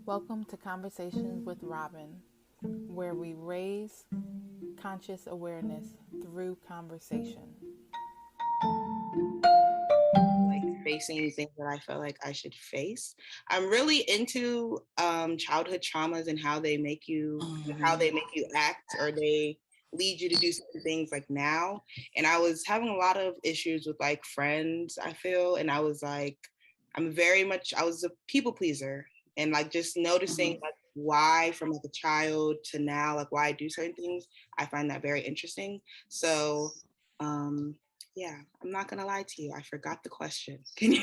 Welcome to Conversations with Robin, where we raise conscious awareness through conversation. Like facing things that I feel like I should face. I'm really into childhood traumas and how they make you act, or they lead you to do certain things like now. And I was having a lot of issues with like friends, I feel, and I was like, I was a people pleaser, and like just noticing like why from like a child to now, like why I do certain things, I find that very interesting. So um yeah, I'm not gonna lie to you. I forgot the question. Can you?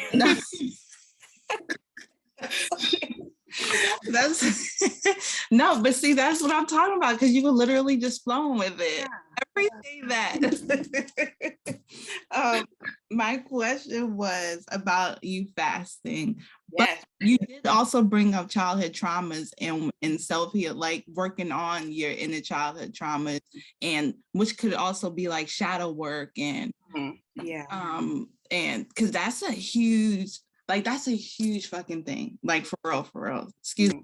That's no, but see, that's what I'm talking about, because you were literally just flowing with it. I appreciate that. My question was about you fasting, but Yes. you did also bring up childhood traumas and self-heal, like working on your inner childhood traumas, and which could also be like shadow work and and because that's a huge fucking thing, like for real. Excuse me.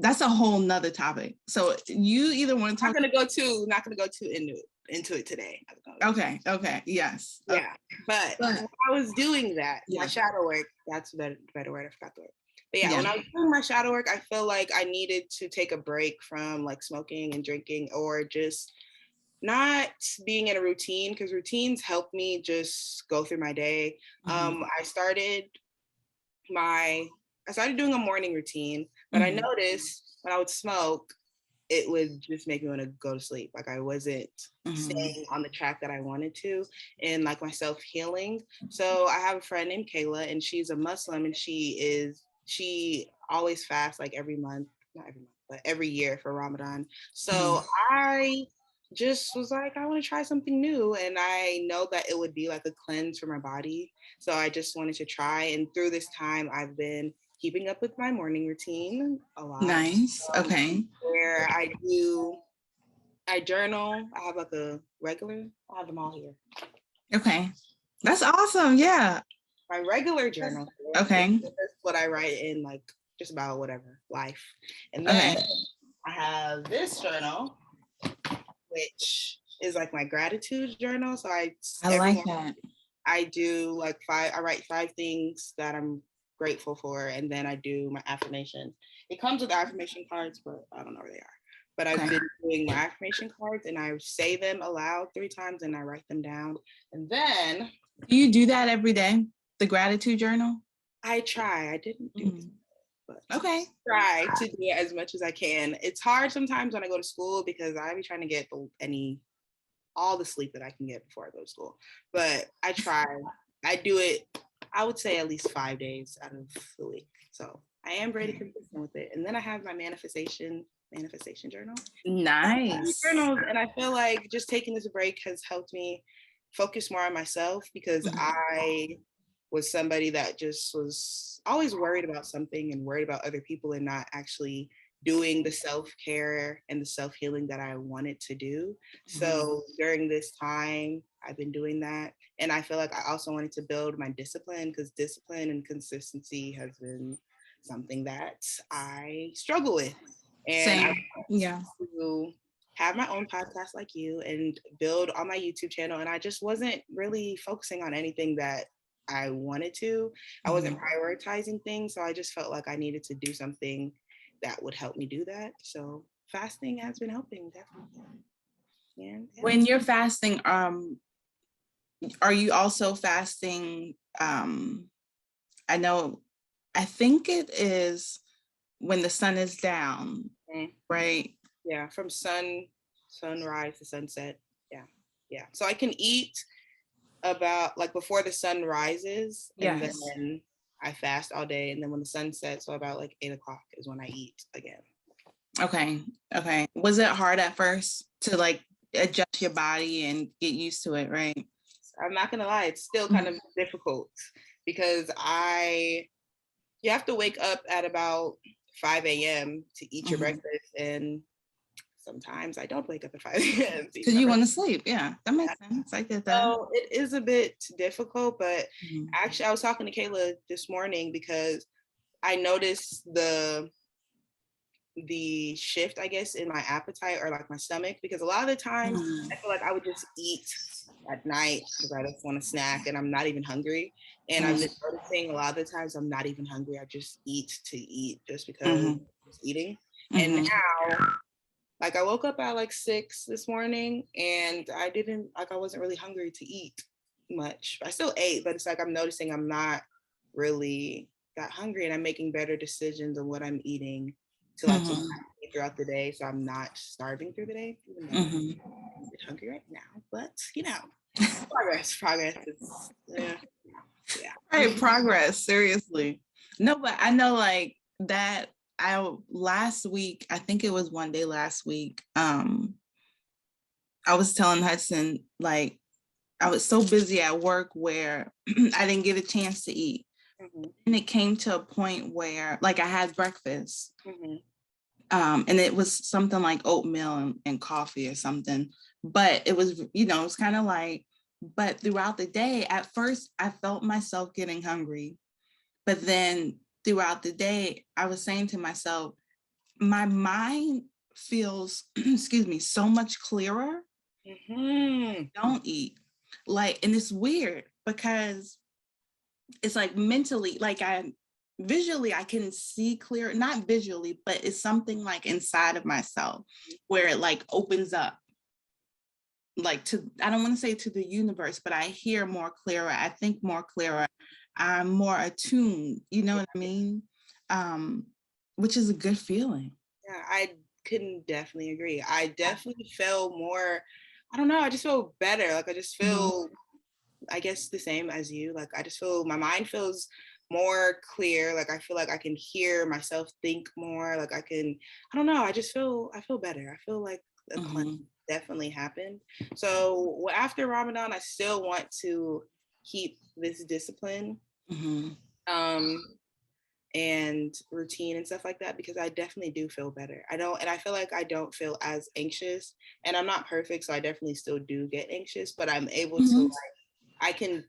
That's a whole nother topic. So you either want to talk. Not gonna go too into it today. Okay. Yes. Yeah. But when I was doing that, my shadow work, that's the better word. I forgot the word. But yeah, when I was doing my shadow work, I feel like I needed to take a break from like smoking and drinking, or just not being in a routine, because routines help me just go through my day. I started doing a morning routine, but I noticed when I would smoke, it would just make me want to go to sleep. Like I wasn't staying on the track that I wanted to, and like my self-healing. So I have a friend named Kayla, and she's a Muslim, and she always fasts like every month, not every month, but every year for Ramadan. So I just was like, I want to try something new, and I know that it would be like a cleanse for my body. So I just wanted to try, and through this time I've been keeping up with my morning routine a lot. Nice. Okay. Where I journal. I have like a regular, I have them all here. Okay. That's awesome. Yeah. My regular journal. Okay. That's what I write in, like just about whatever life. And then I have this journal, which is like my gratitude journal. So I like that. I do like I write 5 things that I'm grateful for, and then I do my affirmations. It comes with affirmation cards, but I don't know where they are. But I've been doing my affirmation cards, and I say them aloud 3 times, and I write them down. And then do you do that every day? The gratitude journal? I try. I didn't do it, but okay. Try to do it as much as I can. It's hard sometimes when I go to school, because I be trying to get all the sleep that I can get before I go to school. But I try. I do it, I would say, at least 5 days out of the week. So I am very consistent with it. And then I have my manifestation journal. Nice. Journals, and I feel like just taking this break has helped me focus more on myself, because I was somebody that just was always worried about something and worried about other people, and not actually doing the self-care and the self-healing that I wanted to do. So during this time, I've been doing that. And I feel like I also wanted to build my discipline, because discipline and consistency has been something that I struggle with. And I want to have my own podcast like you, and build on my YouTube channel. And I just wasn't really focusing on anything that I wanted to. I wasn't prioritizing things. So I just felt like I needed to do something that would help me do that. So fasting has been helping, definitely. Yeah. When you're fasting, are you also fasting? I think it is when the sun is down, right? Yeah, from sunrise to sunset. Yeah. So I can eat about like before the sun rises, and then I fast all day, and then when the sun sets, so about like 8 o'clock is when I eat again. Okay. Was it hard at first to like adjust your body and get used to it, right? I'm not gonna lie, it's still kind of difficult, because you have to wake up at about 5 a.m. to eat your breakfast, and sometimes I don't wake up at 5 a.m. Because you want to sleep. Yeah, that makes sense. I get that. So it is a bit difficult, but actually I was talking to Kayla this morning because I noticed the shift, I guess, in my appetite or like my stomach, because a lot of the times I feel like I would just eat at night because I just want to snack and I'm not even hungry. And I'm just noticing a lot of the times I'm not even hungry. I just eat to eat just because I'm just eating. And now, like, I woke up at like 6 this morning and I wasn't really hungry to eat much. I still ate, but it's like I'm noticing I'm not really that hungry, and I'm making better decisions on what I'm eating to like throughout the day, so I'm not starving through the day, even though I'm a bit hungry right now. But you know, progress. It's, yeah. Right, progress. Seriously. No, but I know like that. Last week, I think it was one day last week. I was telling Hudson, like, I was so busy at work where I didn't get a chance to eat. And it came to a point where, like, I had breakfast, and it was something like oatmeal and coffee or something. But it was, it was kind of like, but throughout the day, at first, I felt myself getting hungry. But then throughout the day, I was saying to myself, my mind feels, excuse me, so much clearer. Don't eat. Like, and it's weird because it's like mentally, like visually, I can see clear, not visually, but it's something like inside of myself where it like opens up. Like I don't want to say to the universe, but I hear more clearer. I think more clearer. I'm more attuned, you know what I mean? Which is a good feeling. Yeah, I couldn't definitely agree. I definitely feel more, I don't know, I just feel better. Like I just feel, I guess the same as you. Like I just feel, my mind feels more clear. Like I feel like I can hear myself think more. Like I don't know, I feel better. I feel like a cleanse definitely happened. So after Ramadan, I still want to keep this discipline and routine and stuff like that, because I definitely do feel better. I feel like I don't feel as anxious, and I'm not perfect, so I definitely still do get anxious, but I'm able to, like, I can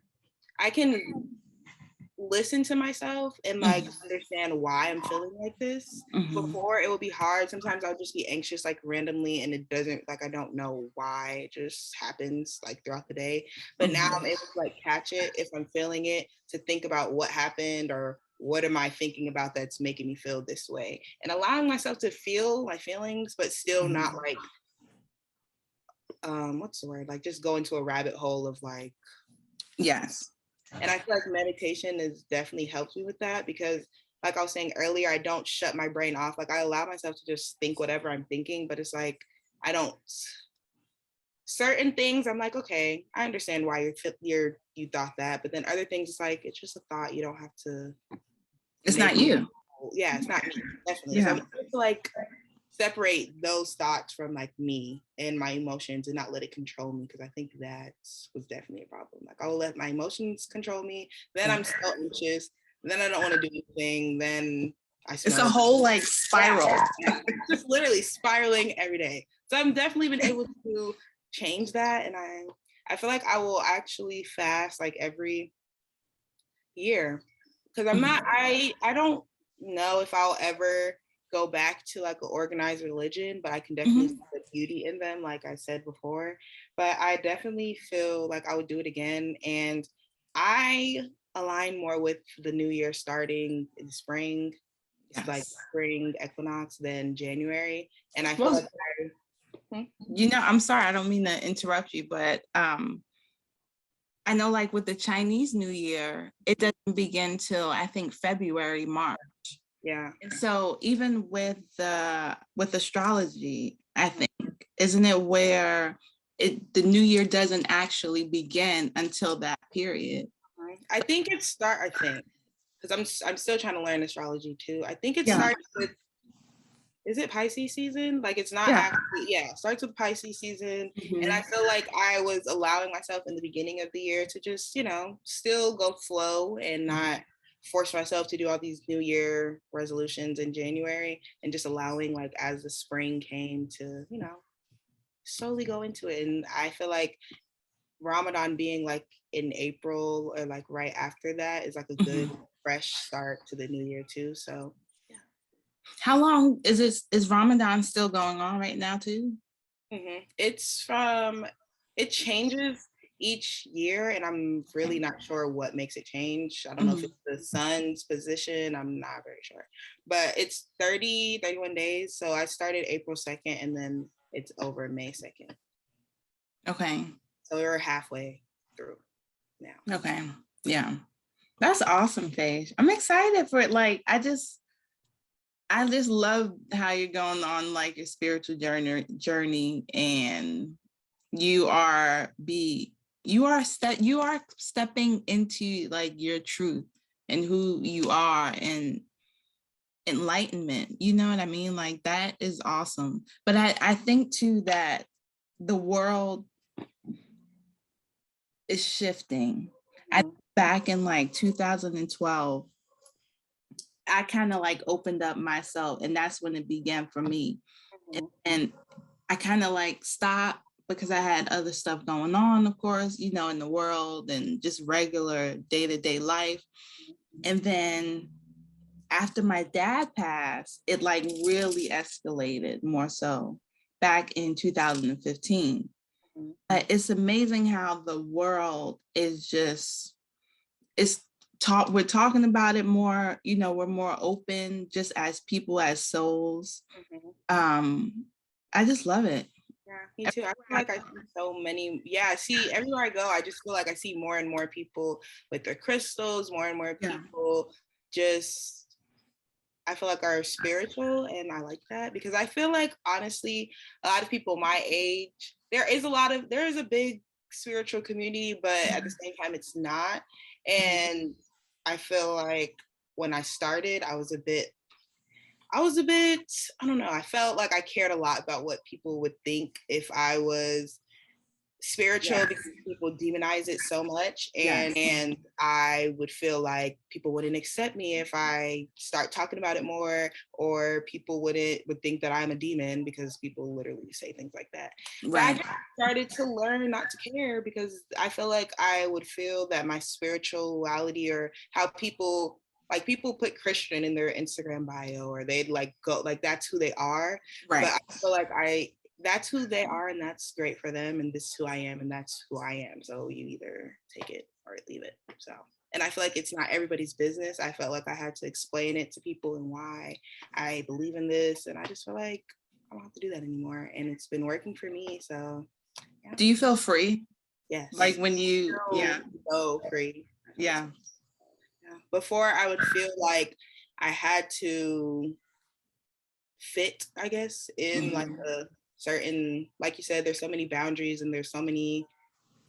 listen to myself and like understand why I'm feeling like this. Before, it would be hard. Sometimes I'll just be anxious like randomly, and it doesn't, like, I don't know why, it just happens like throughout the day. But now I'm able to like catch it if I'm feeling it, to think about what happened or what am I thinking about that's making me feel this way, and allowing myself to feel my feelings, but still not like what's the word, like just go into a rabbit hole of like, yes. And I feel like meditation has definitely helped me with that, because like I was saying earlier, I don't shut my brain off. Like I allow myself to just think whatever I'm thinking, but it's like, I don't, certain things I'm like, okay, I understand why you thought that. But then other things, it's like, it's just a thought. You don't have to. It's not you. Yeah, it's not me. Definitely. Yeah. So I'm trying to like separate those thoughts from like me and my emotions and not let it control me, because I think that was definitely a problem. Like I'll let my emotions control me, then I'm so anxious, then I don't want to do anything, then it's a whole like spiral. Yeah. Just literally spiraling every day. So I've definitely been able to change that, and I feel like I will actually fast like every year, because I'm not, I don't know if I'll ever go back to like an organized religion, but I can definitely see the beauty in them, like I said before. But I definitely feel like I would do it again, and I align more with the new year starting in spring. It's like spring equinox than January, and I feel like I'm sorry, I don't mean to interrupt you, but I know like with the Chinese New Year, it doesn't begin till I think February, March. Yeah. And so even with astrology, I think, isn't it where the new year doesn't actually begin until that period? I think because I'm still trying to learn astrology too. I think it starts with, is it Pisces season? Like it's not actually, it starts with Pisces season. And I feel like I was allowing myself in the beginning of the year to just, still go flow and not force myself to do all these New Year resolutions in January, and just allowing, like, as the spring came, to, slowly go into it. And I feel like Ramadan being like in April or like right after that is like a good fresh start to the new year too. So yeah. How long is Ramadan still going on right now too? It changes each year, and I'm really not sure what makes it change. I don't know if it's the sun's position. I'm not very sure, but it's 31 days. So I started April 2nd, and then it's over May 2nd. Okay. So we're halfway through now. Okay. Yeah. That's awesome, Phage. I'm excited for it. Like, I just love how you're going on like your spiritual journey, and you are stepping into like your truth and who you are and enlightenment. You know what I mean? Like, that is awesome. But I think too that the world is shifting. Back in like 2012, I kind of like opened up myself, and that's when it began for me. And I kind of like stopped because I had other stuff going on, of course, in the world and just regular day-to-day life. And then after my dad passed, it like really escalated more so back in 2015. It's amazing how the world is just, we're talking about it more, we're more open just as people, as souls. I just love it. Yeah, me too. I feel like I see so many. Yeah, see, everywhere I go, I just feel like I see more and more people with their crystals, more and more people just, I feel like, are spiritual, and I like that because I feel like, honestly, a lot of people my age, there is a big spiritual community, but at the same time, it's not. And I feel like when I started, I was a bit, I don't know, I felt like I cared a lot about what people would think if I was spiritual, because people demonize it so much, and I would feel like people wouldn't accept me if I start talking about it more, or people would think that I'm a demon, because people literally say things like that. Right. But I just started to learn not to care, because I feel like I would feel that my spirituality, or how people put Christian in their Instagram bio, or they'd like go like that's who they are. Right. But I feel like that's who they are, and that's great for them, and this is who I am, and that's who I am. So you either take it or leave it. So, and I feel like it's not everybody's business. I felt like I had to explain it to people and why I believe in this, and I just feel like I don't have to do that anymore, and it's been working for me. So yeah. Do you feel free? Yes. Like when you so free. Yeah. Before, I would feel like I had to fit, I guess, in like a certain, like you said, there's so many boundaries, and there's so many,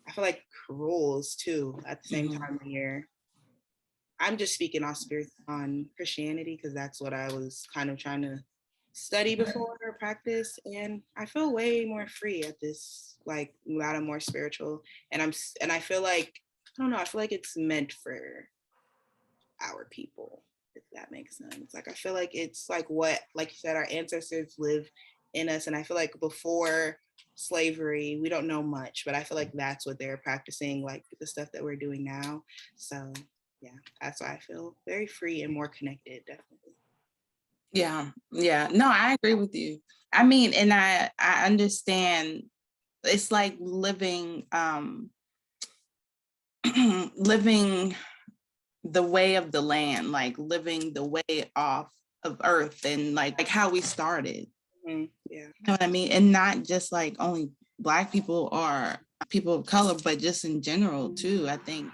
I feel like, rules too at the same time. When I'm just speaking on Christianity, because that's what I was kind of trying to study before or practice, and I feel way more free at this, like a lot of more spiritual, and I feel like, I don't know, I feel like it's meant for our people, if that makes sense. Like, I feel like it's like what, like you said, our ancestors live in us, and I feel like before slavery, we don't know much, but I feel like that's what they're practicing, like the stuff that we're doing now. So yeah, that's why I feel very free and more connected, definitely. Yeah. No, I agree with you. I mean, and I understand. It's like living living the way of the land, like living the way off of earth, and like how we started. Yeah. You know what I mean? And not just like only Black people or people of color, but just in general too. I think